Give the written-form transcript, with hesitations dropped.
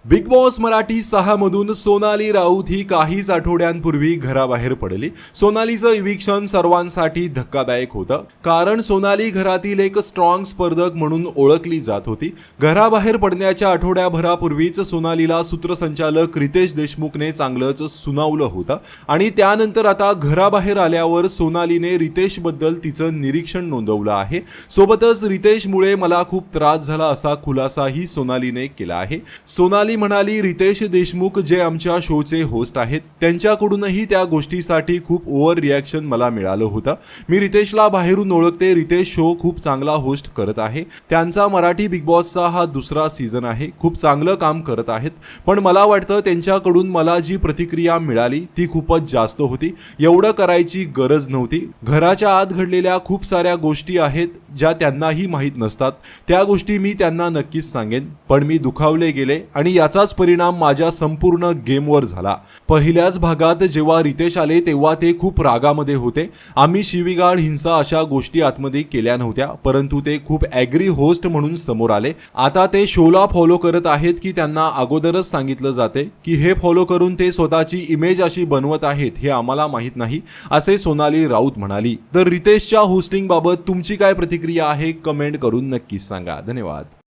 Big boss Marathi 6 मधून सोनाली राऊत ही काहीच आठवड्यांपूर्वी घराबाहेर पडली। सोनालीचं इविक्शन सर्वांसाठी धक्कादायक होतं, कारण सोनाली घरातील एक स्ट्रॉंग स्पर्धक म्हणून ओळखली जात होती। घराबाहेर पडण्याच्या आठवड्याभरापूर्वीच सोनालीला सूत्रसंचालक रितेश देशमुखने चांगलंच सुनावलं होतं आणि त्यानंतर आता घराबाहेर आल्यावर सोनालीने रितेशबद्दल तिचं निरीक्षण नोंदवलं आहे। सोबतच रितेशमुळे मला खूप त्रास झाला असा खुलासाही सोनालीने केला आहे। सोनाली म्हणाली, रितेश देशमुख जे आमच्या शोचे होस्ट आहेत त्यांच्याकडूनही त्या गोष्टीसाठी खूप ओव्हर रिॲक्शन मला मिळालं होतं। मी रितेशला बाहेरून ओळखते, रितेश शो खूप चांगला होस्ट करत आहे। त्यांचा मराठी बिग बॉसचा हा दुसरा सीझन आहे, खूप चांगलं काम करत आहेत। पण मला वाटतं त्यांच्याकडून मला जी प्रतिक्रिया मिळाली ती खूपच जास्त होती, एवढं करायची गरज नव्हती। घराच्या आत घडलेल्या खूप साऱ्या गोष्टी आहेत ज्या त्यांनाही माहीत नसतात, त्या गोष्टी मी त्यांना नक्कीच सांगेन, पण मी दुखावले गेले आणि याचाच परिणाम माझ्या संपूर्ण गेमवर झाला। पहिल्याच भागात जेव्हा रितेश आले तेव्हा ते खूप रागामध्ये होते। आम्ही शिवीगाळ, हिंसा अशा गोष्टी आतमध्ये केल्या नव्हत्या, परंतु ते खूप ॲग्री होस्ट म्हणून समोर आले। आता ते शोला फॉलो करत आहेत की त्यांना अगोदरच सांगितलं जाते की हे फॉलो करून ते स्वतःची इमेज अशी बनवत आहेत हे आम्हाला माहीत नाही, असे सोनाली राऊत म्हणाली। तर रितेशच्या होस्टिंग बाबत तुमची काय प्रतिक्रिया आहे कमेंट करून नक्कीच सांगा। धन्यवाद।